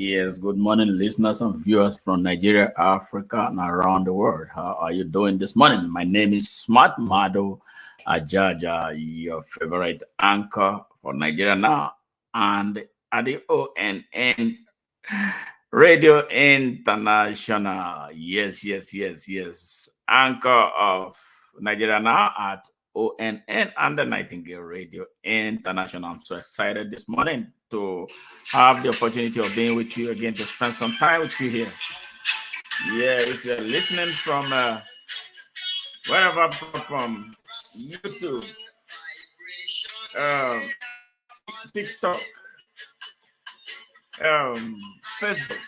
Yes, good morning, listeners and viewers from Nigeria, Africa, and around the world. How are you doing this morning? My name is Smart Mado Ajaja, your favorite anchor for Nigeria Now and at the ONN Radio International. Yes. Anchor of Nigeria Now at ONN and the Nightingale Radio International. I'm so excited this morning to have the opportunity of being with you again, to spend some time with you here. Yeah, if you're listening from wherever, from YouTube, um, TikTok, Facebook,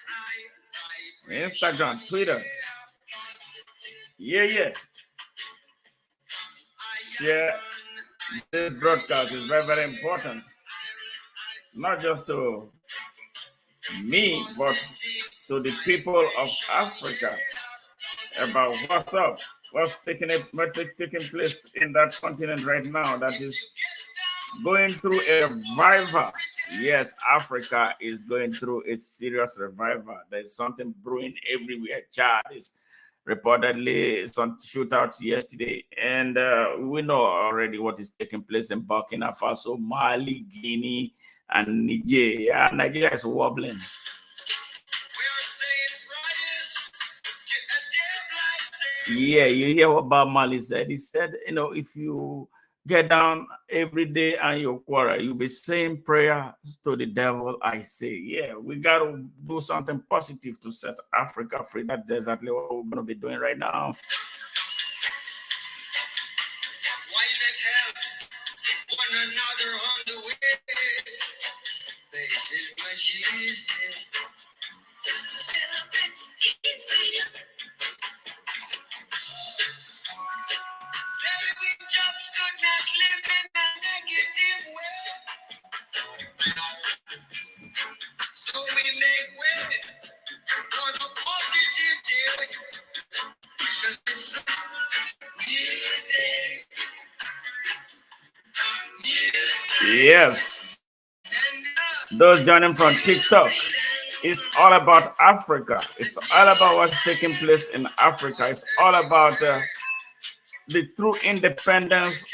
Instagram, Twitter. Yeah. Share this broadcast is very important, not just to me, but to the people of Africa about what's up, what's taking place in that continent right now that is going through a revival. Yes, Africa is going through a serious revival. There's something brewing everywhere. Chad is reportedly some shootouts yesterday, and we know already what is taking place in Burkina Faso, Mali, Guinea, and Niger. Yeah, Nigeria is wobbling. Yeah, you hear what Bob Marley said. He said, if you get down every day and you quarrel, you'll be saying prayers to the devil, I say. Yeah, we got to do something positive to set Africa free. That's exactly what we're going to be doing right now. Why not help one another on the way? This is what she is. Just a little bit easier. Just could not live in a negative way. So we make way for the positive day. Because it's a new day. Yes. Those joining from TikTok, it's all about Africa. It's all about what's taking place in Africa. It's all about the true independence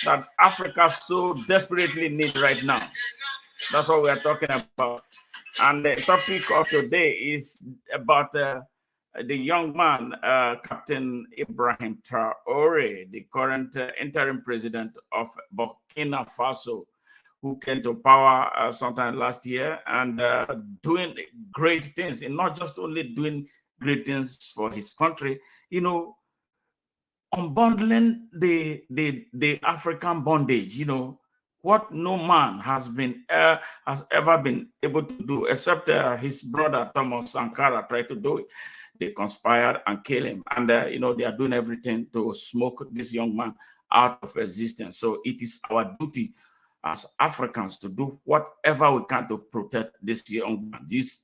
that Africa so desperately needs right now. That's what we are talking about. And the topic of today is about the young man, Captain Ibrahim Traore, the current interim president of Burkina Faso, who came to power sometime last year and doing great things, and not just only doing great things for his country, unbundling the African bondage, what no man has ever been able to do, except his brother Thomas Sankara tried to do it. They conspired and killed him, and they are doing everything to smoke this young man out of existence. So it is our duty as Africans to do whatever we can to protect this young man. This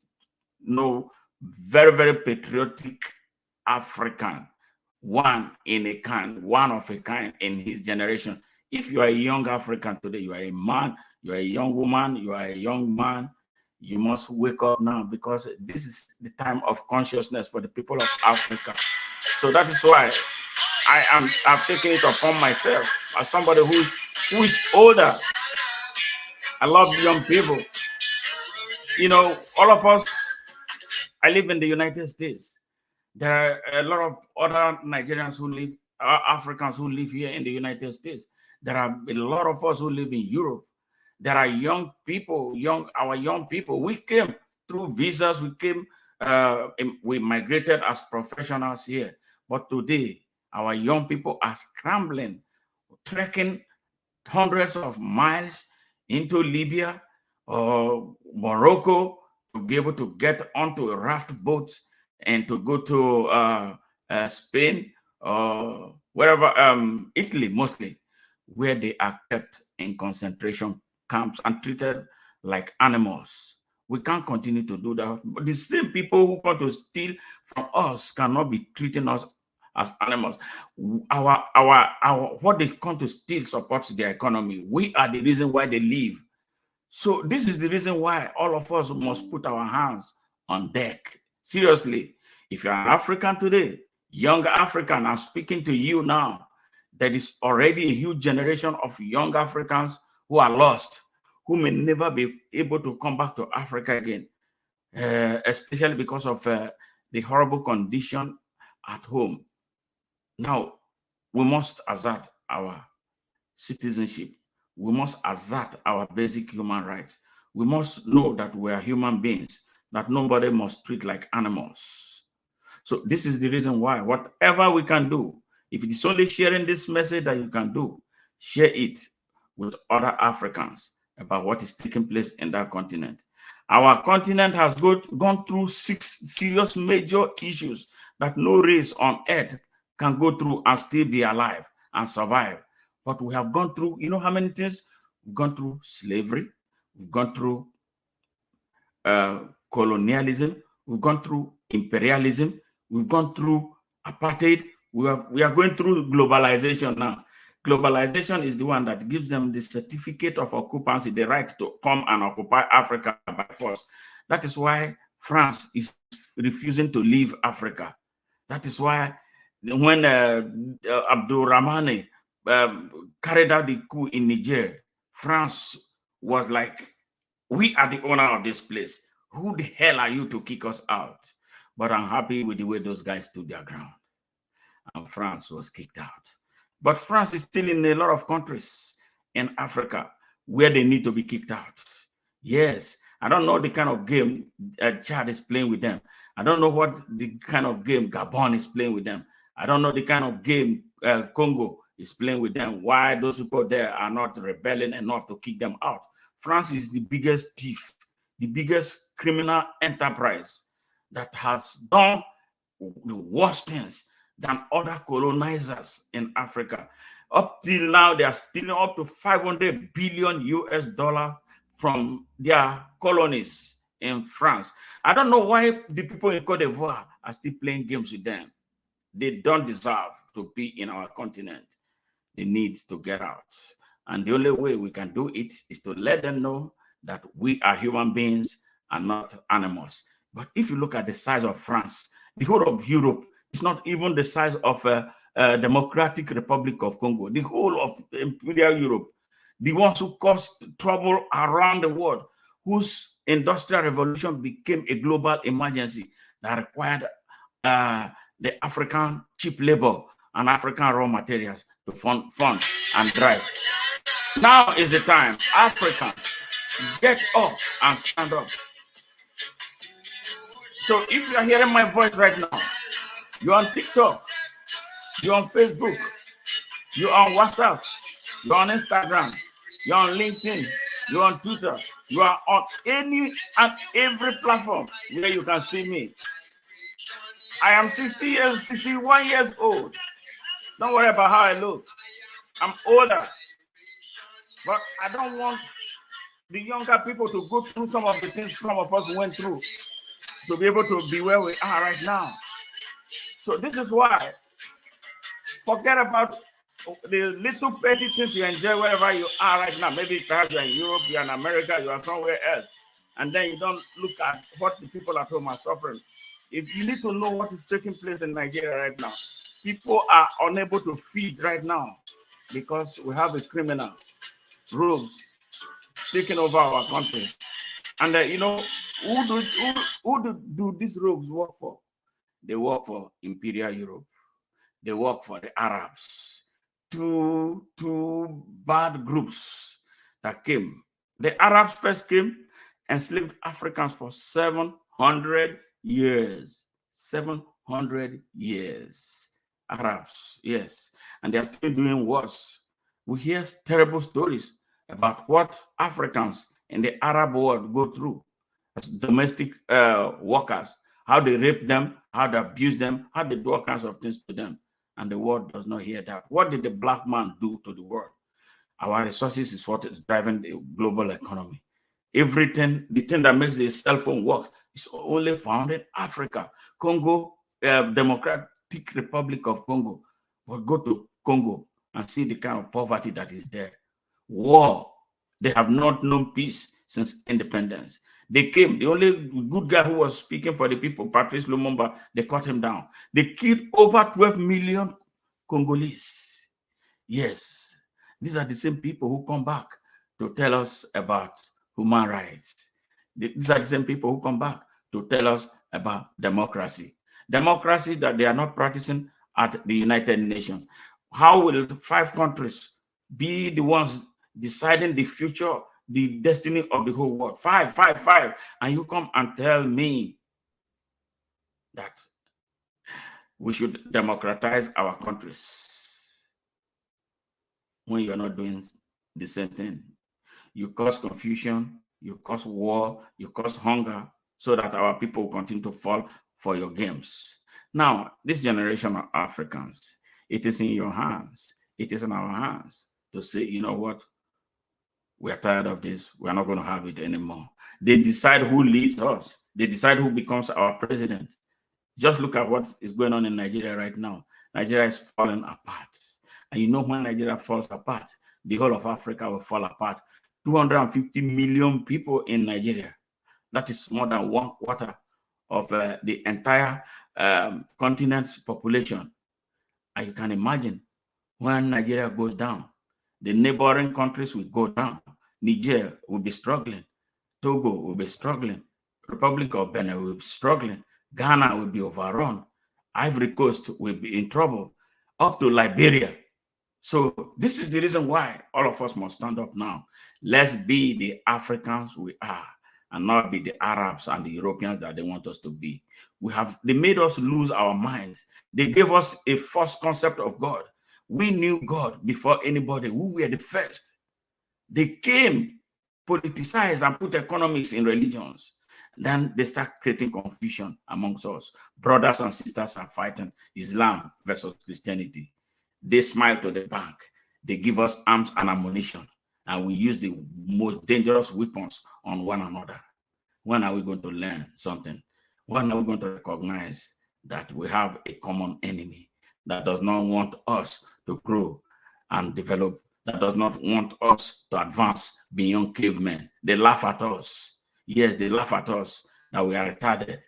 very patriotic African. One of a kind in his generation. If you are a young African today, you are a man, you are a young woman, you are a young man, you must wake up now, because this is the time of consciousness for the people of Africa. So that is why I've taken it upon myself as somebody who is older. I love young people. All of us, I live in the United States. There are a lot of other Nigerians who live, Africans who live here in the United States. There are a lot of us who live in Europe. There are young people, our young people. We came through visas. We migrated as professionals here. But today, our young people are scrambling, trekking hundreds of miles into Libya or Morocco to be able to get onto a raft boat and to go to Spain or wherever, Italy mostly, where they are kept in concentration camps and treated like animals. We can't continue to do that. But the same people who want to steal from us cannot be treating us as animals. Our what they come to steal supports their economy. We are the reason why they live. So this is the reason why all of us must put our hands on deck. Seriously, if you're an African today, young African, I'm speaking to you now, there is already a huge generation of young Africans who are lost, who may never be able to come back to Africa again, especially because of the horrible condition at home. Now, we must assert our citizenship. We must assert our basic human rights. We must know that we are human beings, that nobody must treat like animals. So this is the reason why, whatever we can do, if it is only sharing this message that you can do, share it with other Africans about what is taking place in that continent. Our continent has gone through 6 serious major issues that no race on earth can go through and still be alive and survive. But we have gone through, you know how many things? We've gone through slavery, we've gone through colonialism, we've gone through imperialism, we've gone through apartheid, we are going through globalization now. Globalization is the one that gives them the certificate of occupancy, the right to come and occupy Africa by force. That is why France is refusing to leave Africa. That is why when Abdul Rahmani carried out the coup in Niger, France was like, we are the owner of this place. Who the hell are you to kick us out? But I'm happy with the way those guys stood their ground. And France was kicked out. But France is still in a lot of countries in Africa where they need to be kicked out. Yes, I don't know the kind of game Chad is playing with them. I don't know what the kind of game Gabon is playing with them. I don't know the kind of game Congo is playing with them. Why those people there are not rebelling enough to kick them out. France is the biggest thief, the biggest criminal enterprise that has done the worst things than other colonizers in Africa. Up till now, they are stealing up to 500 billion US dollars from their colonies in France. I don't know why the people in Cote d'Ivoire are still playing games with them. They don't deserve to be in our continent. They need to get out. And the only way we can do it is to let them know that we are human beings and not animals. But if you look at the size of France, the whole of Europe is not even the size of Democratic Republic of Congo. The whole of Imperial Europe, the ones who caused trouble around the world, whose industrial revolution became a global emergency that required the African cheap labor and African raw materials to fund and drive. Now is the time. Africans, get up and stand up. So if you are hearing my voice right now, you're on TikTok, you're on Facebook, you're on WhatsApp, you're on Instagram, you're on LinkedIn, you're on Twitter, you are on any and every platform where you can see me. I am 61 years old. Don't worry about how I look. I'm older. But I don't want the younger people to go through some of the things some of us went through to be able to be where we are right now. So this is why, forget about the little petty things you enjoy wherever you are right now. Maybe perhaps you're in Europe, you're in America, you are somewhere else. And then you don't look at what the people at home are suffering. If you need to know what is taking place in Nigeria right now, people are unable to feed right now because we have a criminal rogues taking over our country. And you know, who do these rogues work for? They work for Imperial Europe. They work for the Arabs. Two bad groups that came. The Arabs first came, enslaved Africans for 700 years. 700 years. Arabs, yes. And they're still doing worse. We hear terrible stories about what Africans in the Arab world go through as domestic workers, how they rape them, how they abuse them, how they do all kinds of things to them. And the world does not hear that. What did the black man do to the world? Our resources is what is driving the global economy. Everything, the thing that makes the cell phone work is only found in Africa. Congo, Democratic Republic of Congo. But go to Congo and see the kind of poverty that is there. War. They have not known peace since independence. They came, the only good guy who was speaking for the people, Patrice Lumumba, they cut him down. They killed over 12 million Congolese. Yes, these are the same people who come back to tell us about human rights. These are the same people who come back to tell us about democracy. Democracy that they are not practicing at the United Nations. How will 5 countries be the ones deciding the future, the destiny of the whole world? Five. And you come and tell me that we should democratize our countries when you're not doing the same thing. You cause confusion, you cause war, you cause hunger, so that our people will continue to fall for your games. Now, this generation of Africans, it is in your hands. It is in our hands to say, you know what? We are tired of this. We are not going to have it anymore. They decide who leads us. They decide who becomes our president. Just look at what is going on in Nigeria right now. Nigeria is falling apart. And you know, when Nigeria falls apart, the whole of Africa will fall apart. 250 million people in Nigeria. That is more than 1/4 of the entire continent's population. And you can imagine when Nigeria goes down, the neighboring countries will go down. Niger will be struggling. Togo will be struggling. Republic of Benin will be struggling. Ghana will be overrun. Ivory Coast will be in trouble, up to Liberia. So this is the reason why all of us must stand up now. Let's be the Africans we are, and not be the Arabs and the Europeans that they want us to be. They made us lose our minds. They gave us a false concept of God. We knew God before anybody. We were the first. They came, politicized, and put economics in religions. Then they start creating confusion amongst us. Brothers and sisters are fighting Islam versus Christianity. They smile to the bank. They give us arms and ammunition, and we use the most dangerous weapons on one another. When are we going to learn something? When are we going to recognize that we have a common enemy that does not want us to grow and develop, that does not want us to advance beyond cavemen? They laugh at us. Yes, they laugh at us that we are retarded.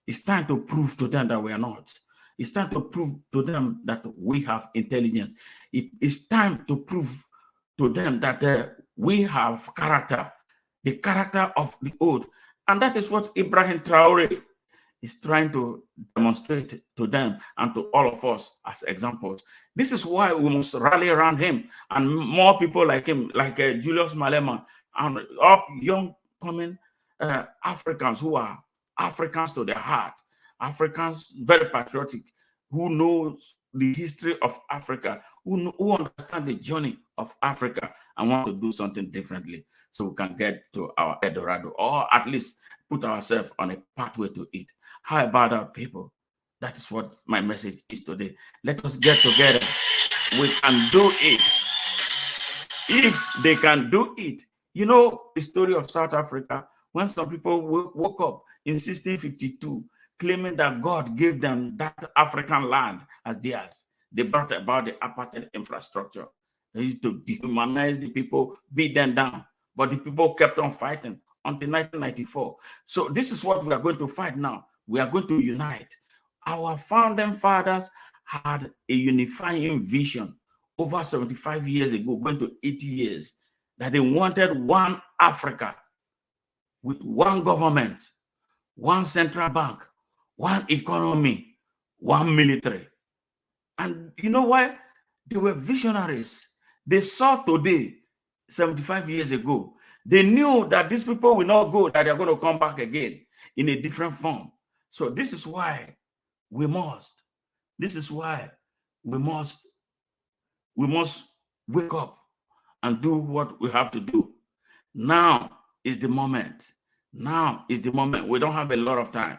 It's time to prove to them that we are not. It's time to prove to them that we have intelligence. It's time to prove to them that we have character, the character of the old. And that is what Ibrahim Traore is trying to demonstrate to them and to all of us as examples. This is why we must rally around him and more people like him, like Julius Malema, and up young coming Africans who are Africans to their heart, Africans very patriotic, who knows the history of Africa, who understand the journey of Africa and want to do something differently so we can get to our Eldorado, or at least put ourselves on a pathway to it. How about our people? That is what my message is today. Let us get together. We can do it. If they can do it. You know the story of South Africa, when some people woke up in 1652, claiming that God gave them that African land as theirs. They brought about the apartheid infrastructure. They used to dehumanize the people, beat them down. But the people kept on fighting until 1994. So this is what we are going to fight now. We are going to unite. Our founding fathers had a unifying vision over 75 years ago, going to 80 years, that they wanted one Africa with one government, one central bank, one economy, one military. And you know why? They were visionaries. They saw today, 75 years ago. They knew that these people will not go, that they're going to come back again in a different form. So this is why we must. This is why we must wake up and do what we have to do. Now is the moment. Now is the moment. We don't have a lot of time.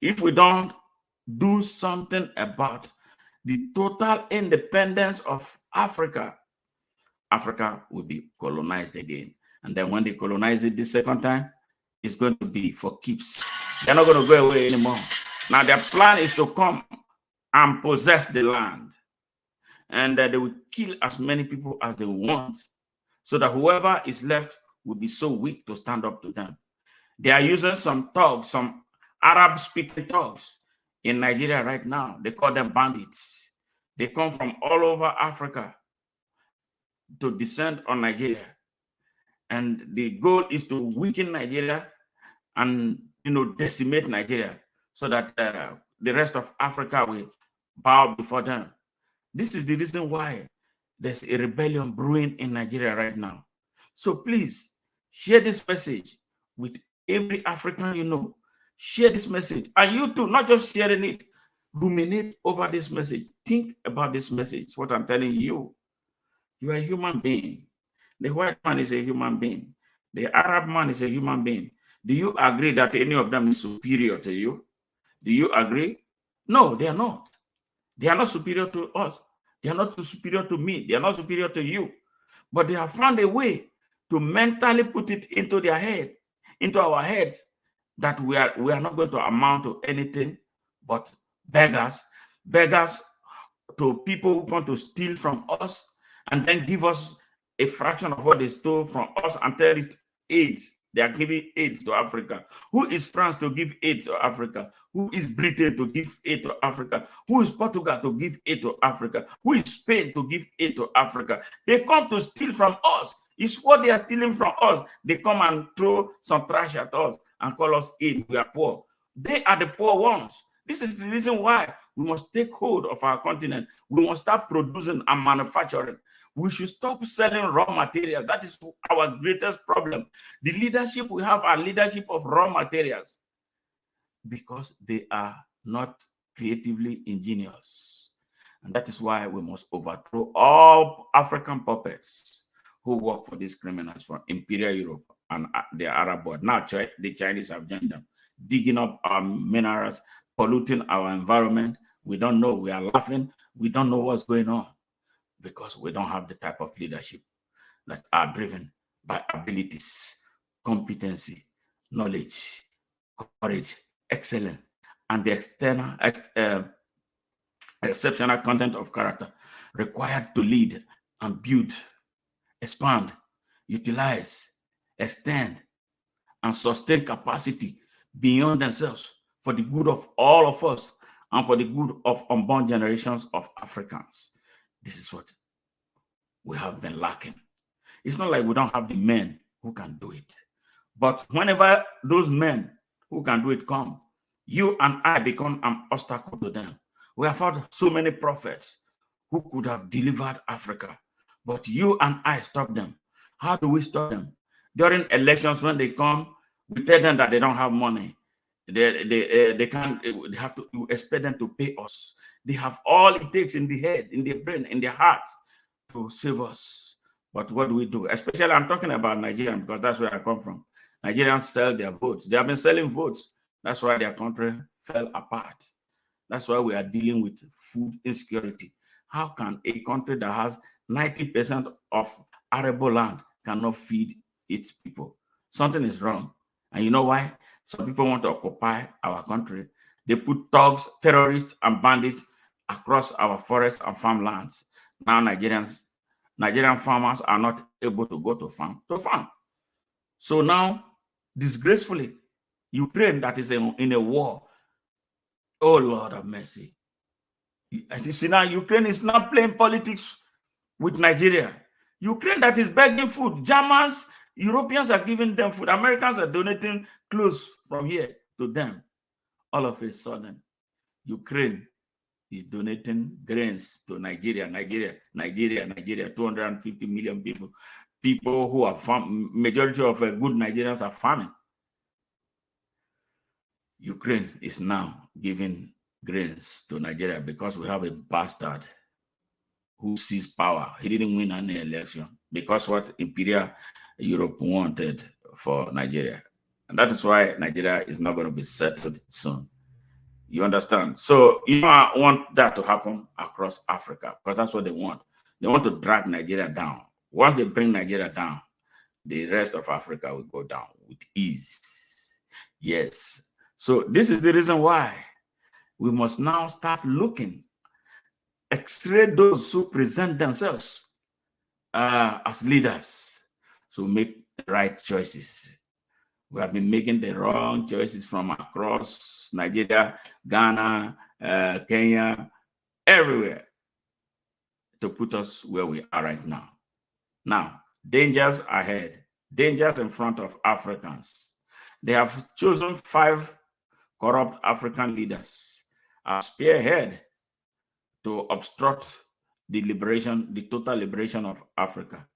If we don't do something about the total independence of Africa, Africa will be colonized again. And then when they colonize it the second time, it's going to be for keeps. They're not going to go away anymore. Now their plan is to come and possess the land. And they will kill as many people as they want, so that whoever is left would be so weak to stand up to them. They are using some thugs, some Arab-speaking thugs in Nigeria right now. They call them bandits. They come from all over Africa to descend on Nigeria. And the goal is to weaken Nigeria and decimate Nigeria so that the rest of Africa will bow before them. This is the reason why there's a rebellion brewing in Nigeria right now. So please share this message with every African you know. Share this message. And you too, not just sharing it, ruminate over this message. Think about this message, what I'm telling you. You are a human being. The white man is a human being. The Arab man is a human being. Do you agree that any of them is superior to you? Do you agree? No, they are not. They are not superior to us. They are not superior to me. They are not superior to you. But they have found a way to mentally put it into their head, into our heads, that we are not going to amount to anything but beggars to people who want to steal from us and then give us a fraction of what they stole from us and tell it AIDS. They are giving aid to Africa. Who is France to give aid to Africa? Who is Britain to give aid to Africa? Who is Portugal to give aid to Africa? Who is Spain to give aid to Africa? They come to steal from us. It's what they are stealing from us. They come and throw some trash at us and call us aid. We are poor. They are the poor ones. This is the reason why we must take hold of our continent. We must start producing and manufacturing. We should stop selling raw materials. That is our greatest problem. The leadership we have are leadership of raw materials because they are not creatively ingenious. And that is why we must overthrow all African puppets who work for these criminals from Imperial Europe and the Arab world. Now the Chinese have joined them, digging up our minerals, polluting our environment. We don't know. We are laughing. We don't know what's going on, because we don't have the type of leadership that are driven by abilities, competency, knowledge, courage, excellence, and the exceptional content of character required to lead and build, expand, utilize, extend, and sustain capacity beyond themselves for the good of all of us and for the good of unborn generations of Africans. This is what we have been lacking. It's not like we don't have the men who can do it. But whenever those men who can do it come, you and I become an obstacle to them. We have had so many prophets who could have delivered Africa, but you and I stop them. How do we stop them? During elections, when they come, we tell them that they don't have money. They have to expect them to pay us. They have all it takes in the head, in their brain, in their hearts to save us. But what do we do? Especially, I'm talking about Nigerians because that's where I come from. Nigerians sell their votes. They have been selling votes. That's why their country fell apart. That's why we are dealing with food insecurity. How can a country that has 90% of arable land cannot feed its people? Something is wrong. And you know why? Some people want to occupy our country. They put thugs, terrorists, and bandits across our forests and farmlands. Now Nigerian farmers are not able to go to farm. So now, disgracefully, Ukraine that is in a war. Oh, Lord of mercy. As you see now, Ukraine is not playing politics with Nigeria. Ukraine that is begging food. Germans, Europeans are giving them food. Americans are donating clothes from here to them. All of a sudden, Ukraine is donating grains to Nigeria. 250 million people. People who are majority of good Nigerians are farming. Ukraine is now giving grains to Nigeria because we have a bastard who seized power. He didn't win any election because what Imperial Europe wanted for Nigeria. And that is why Nigeria is not going to be settled soon. You understand? So you don't want that to happen across Africa because that's what they want. They want to drag Nigeria down. Once they bring Nigeria down, the rest of Africa will go down with ease. Yes. So this is the reason why we must now start looking, x-ray those who present themselves as leaders. So make the right choices. We have been making the wrong choices from across Nigeria, Ghana, Kenya, everywhere to put us where we are right now. Now, dangers ahead, dangers in front of Africans. They have chosen 5 corrupt African leaders as spearhead to obstruct the total liberation of Africa.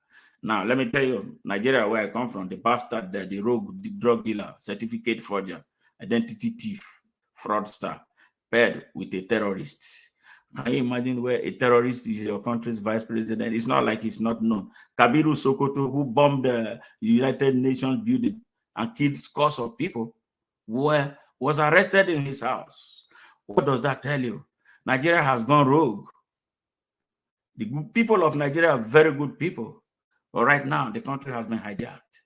Now, let me tell you, Nigeria, where I come from, the bastard, the rogue, the drug dealer, certificate forger, identity thief, fraudster, paired with a terrorist. Can you imagine where a terrorist is your country's vice president? It's not like it's not known. Kabiru Sokoto, who bombed the United Nations building and killed scores of people, was arrested in his house. What does that tell you? Nigeria has gone rogue. The people of Nigeria are very good people. But right now, the country has been hijacked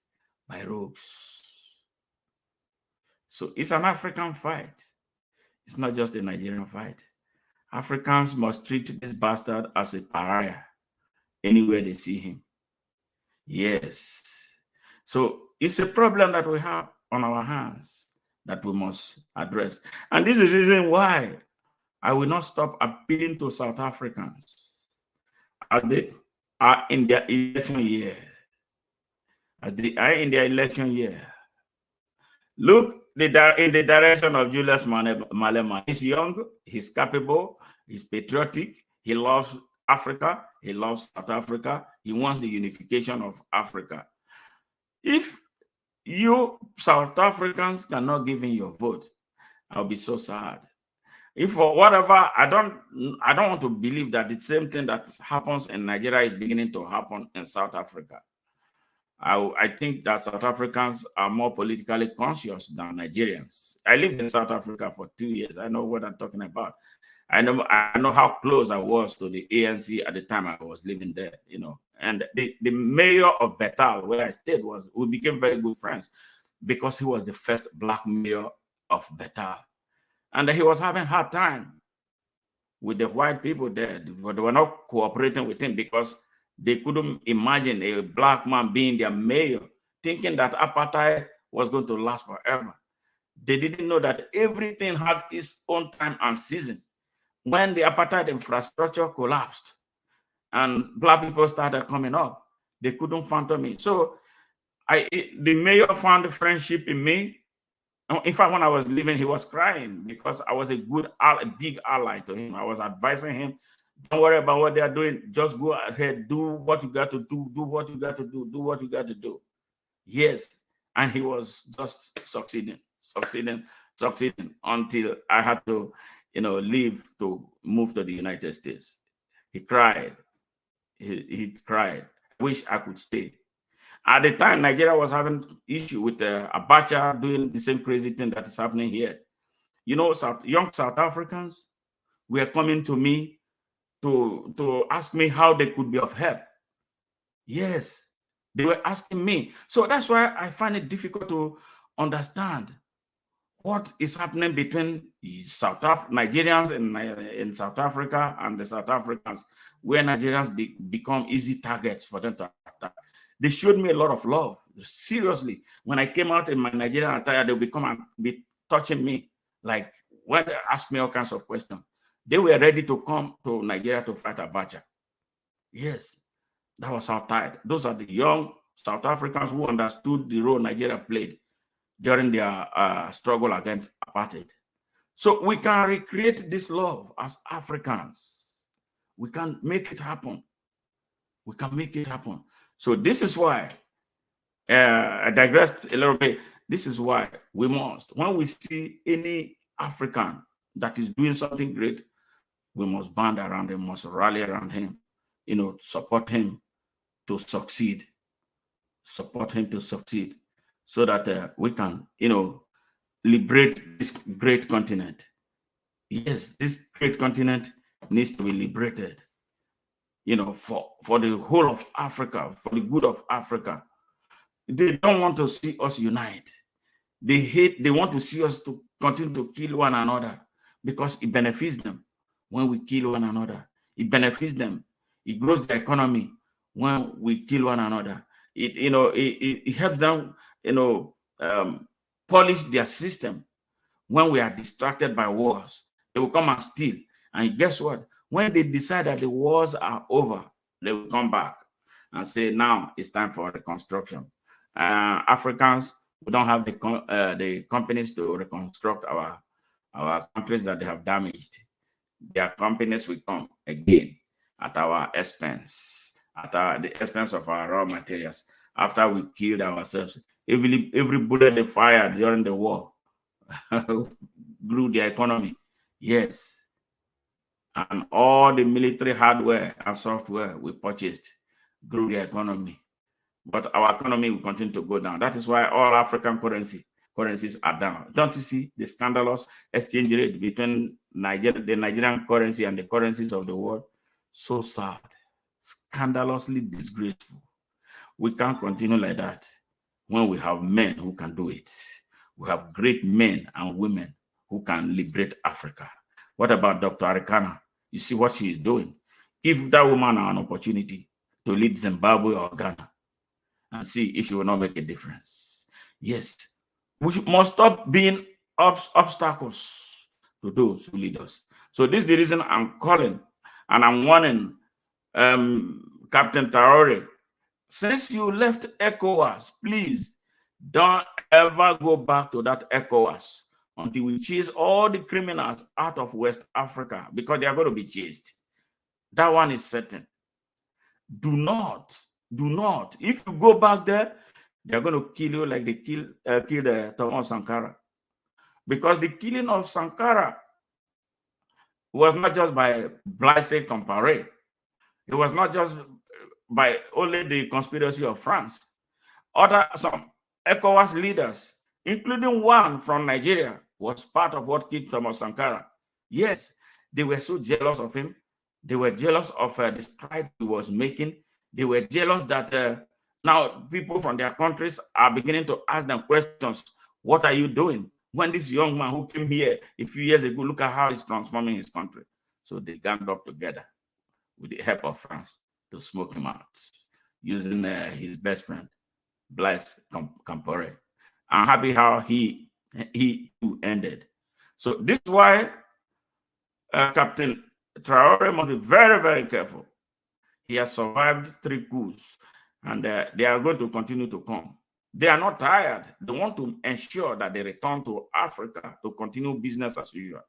by rogues. So it's an African fight. It's not just a Nigerian fight. Africans must treat this bastard as a pariah anywhere they see him. Yes. So it's a problem that we have on our hands that we must address. And this is the reason why I will not stop appealing to South Africans as they are in their election year. As they are in their election year. Look in the direction of Julius Malema. He's young, he's capable, he's patriotic, he loves Africa, he loves South Africa, he wants the unification of Africa. If you South Africans cannot give in your vote, I'll be so sad. If for whatever, I don't want to believe that the same thing that happens in Nigeria is beginning to happen in South Africa. I think that South Africans are more politically conscious than Nigerians. I lived in South Africa for 2 years. I know what I'm talking about. I know how close I was to the ANC at the time I was living there, you know. And the mayor of Betal, where I stayed, we became very good friends because he was the first black mayor of Betal. And he was having a hard time with the white people there. But they were not cooperating with him because they couldn't imagine a black man being their mayor, thinking that apartheid was going to last forever. They didn't know that everything had its own time and season. When the apartheid infrastructure collapsed and black people started coming up, they couldn't fathom me. So the mayor found friendship in me. In fact, when I was leaving, he was crying because I was a big ally to him. I was advising him, don't worry about what they are doing. Just go ahead, do what you got to do, do what you got to do, do what you got to do. Yes. And he was just succeeding until I had to, leave to move to the United States. He cried. He cried. Wish I could stay. At the time, Nigeria was having issue with Abacha doing the same crazy thing that is happening here. You know, young South Africans were coming to me to ask me how they could be of help. Yes, they were asking me. So that's why I find it difficult to understand what is happening between Nigerians in South Africa and the South Africans, where Nigerians become easy targets for them to attack. They showed me a lot of love. Seriously, when I came out in my Nigerian attire, they would come and be touching me. Like, when they asked me all kinds of questions, they were ready to come to Nigeria to fight Abacha. Yes, that was how tight. Those are the young South Africans who understood the role Nigeria played during their struggle against apartheid. So we can recreate this love as Africans. We can make it happen. We can make it happen. So this is why, I digressed a little bit. This is why we must, when we see any African that is doing something great, we must band around him, must rally around him, support him to succeed, so that we can, liberate this great continent. Yes, this great continent needs to be liberated. For the whole of Africa, for the good of Africa. They don't want to see us unite. They want to see us to continue to kill one another because it benefits them when we kill one another. It benefits them. It grows the economy when we kill one another. it helps them, polish their system. When we are distracted by wars, they will come and steal. And guess what? When they decide that the wars are over, they will come back and say, now it's time for reconstruction. Africans, we don't have the companies to reconstruct our countries that they have damaged. Their companies will come again at our expense, at the expense of our raw materials. After we killed ourselves, every bullet they fired during the war grew the economy. Yes. And all the military hardware and software we purchased grew the economy. But our economy will continue to go down. That is why all African currencies are down. Don't you see the scandalous exchange rate between the Nigerian currency and the currencies of the world? So sad. Scandalously disgraceful. We can't continue like that when we have men who can do it. We have great men and women who can liberate Africa. What about Dr. Arikana? You see what she is doing. Give that woman an opportunity to lead Zimbabwe or Ghana and see if she will not make a difference. Yes, we must stop being obstacles to those who lead us. So this is the reason I'm calling and I'm warning Captain Traore. Since you left ECOWAS, please don't ever go back to that ECOWAS until we chase all the criminals out of West Africa, because they are going to be chased. That one is certain. Do not. If you go back there, they're going to kill you like they killed Thomas Sankara. Because the killing of Sankara was not just by Blaise Compaoré. It was not just by only the conspiracy of France. Some ECOWAS leaders, including one from Nigeria, was part of what killed Thomas Sankara. Yes, they were so jealous of him. They were jealous of the stride he was making. They were jealous that now people from their countries are beginning to ask them questions. What are you doing? When this young man who came here a few years ago, look at how he's transforming his country. So they ganged up together with the help of France to smoke him out, using his best friend, Blaise Compaoré. I'm happy how he too ended. So this is why Captain Traore must be very, very careful. He has survived 3 coups, and they are going to continue to come. They are not tired. They want to ensure that they return to Africa to continue business as usual.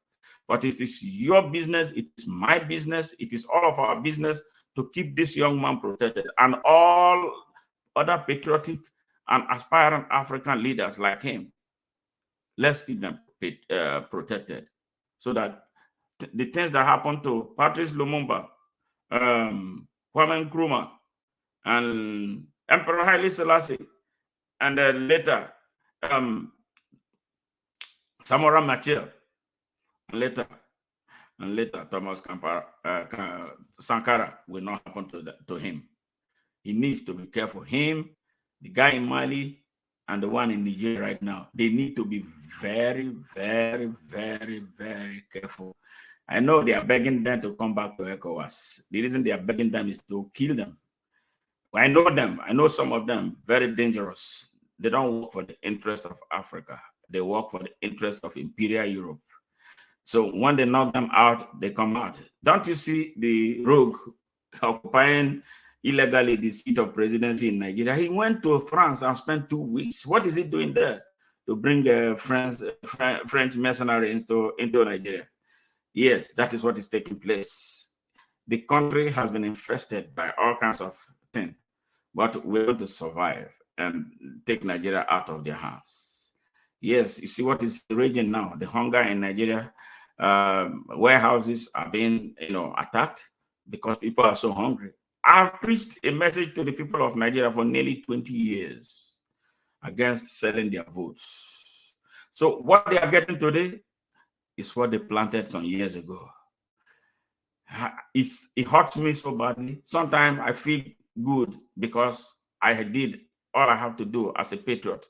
But it is your business, it is my business, it is all of our business to keep this young man protected, and all other patriotic and aspiring African leaders like him. Let's keep them protected, so that the things that happened to Patrice Lumumba, Kwame Nkrumah, and Emperor Haile Selassie, and then later Samora Machel, and later Thomas Sankara will not happen to him. He needs to be careful. Him, the guy in Mali, and the one in Nigeria right now, they need to be very, very, very, very careful. I know they are begging them to come back to ECOWAS. The reason they are begging them is to kill them. I know them. I know some of them, very dangerous. They don't work for the interest of Africa. They work for the interest of Imperial Europe. So when they knock them out, they come out. Don't you see the rogue occupying illegally the seat of presidency in Nigeria? He went to France and spent 2 weeks. What is he doing there? To bring French mercenaries into Nigeria. Yes, that is what is taking place. The country has been infested by all kinds of things, but we're going to survive and take Nigeria out of their hands. Yes, you see what is raging now. The hunger in Nigeria, warehouses are being, attacked because people are so hungry. I've preached a message to the people of Nigeria for nearly 20 years against selling their votes. So what they are getting today is what they planted some years ago. It hurts me so badly. Sometimes I feel good because I did all I have to do as a patriot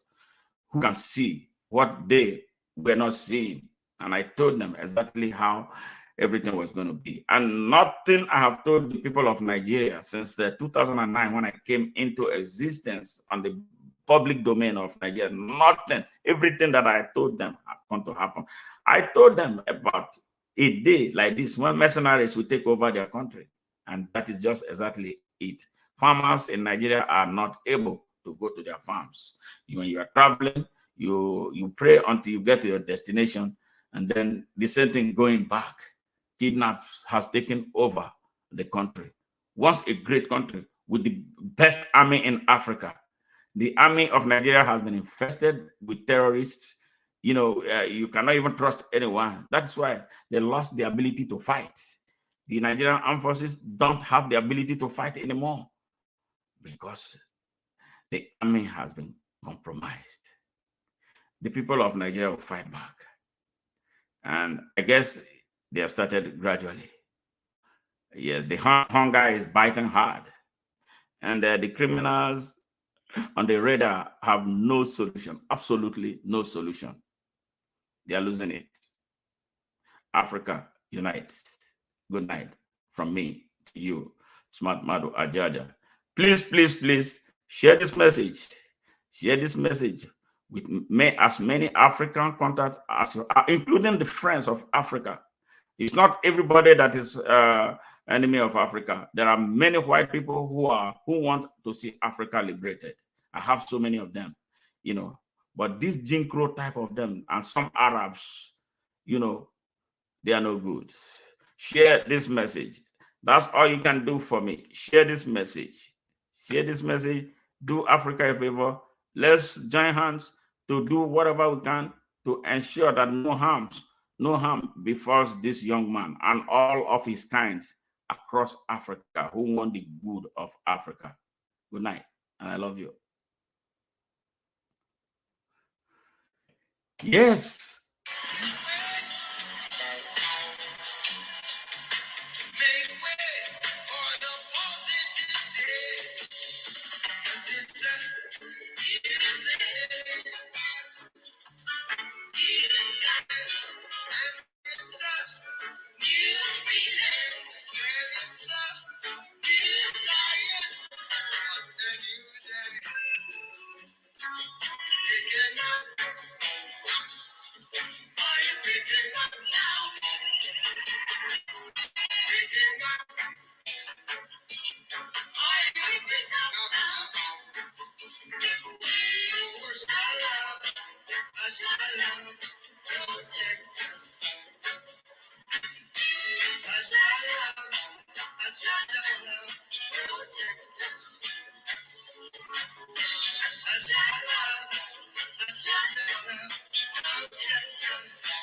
who can see what they were not seeing. And I told them exactly how everything was going to be. And nothing I have told the people of Nigeria since 2009 when I came into existence on the public domain of Nigeria, nothing, everything that I told them are going to happen. I told them about a day like this when mercenaries will take over their country. And that is just exactly it. Farmers in Nigeria are not able to go to their farms. When you are traveling, you pray until you get to your destination, and then the same thing going back. Kidnap has taken over the country. Once a great country with the best army in Africa, the army of Nigeria has been infested with terrorists. You cannot even trust anyone. That's why they lost the ability to fight. The Nigerian armed forces don't have the ability to fight anymore because the army has been compromised. The people of Nigeria will fight back. And I guess they have started gradually. Yes, the hunger is biting hard. And the criminals on the radar have no solution, absolutely no solution. They are losing it. Africa, unite. Good night from me to you, Smart Madu Ajaja. Please, please, please share this message. Share this message with as many African contacts as including the friends of Africa. It's not everybody that is enemy of Africa. There are many white people who want to see Africa liberated. I have so many of them, but this Jim Crow type of them and some Arabs, they are no good. Share this message. That's all you can do for me. Share this message. Share this message. Do Africa a favor. Let's join hands to do whatever we can to ensure that no harm befalls this young man and all of his kinds across Africa who want the good of Africa. Good night, and I love you. Yes. Protect us.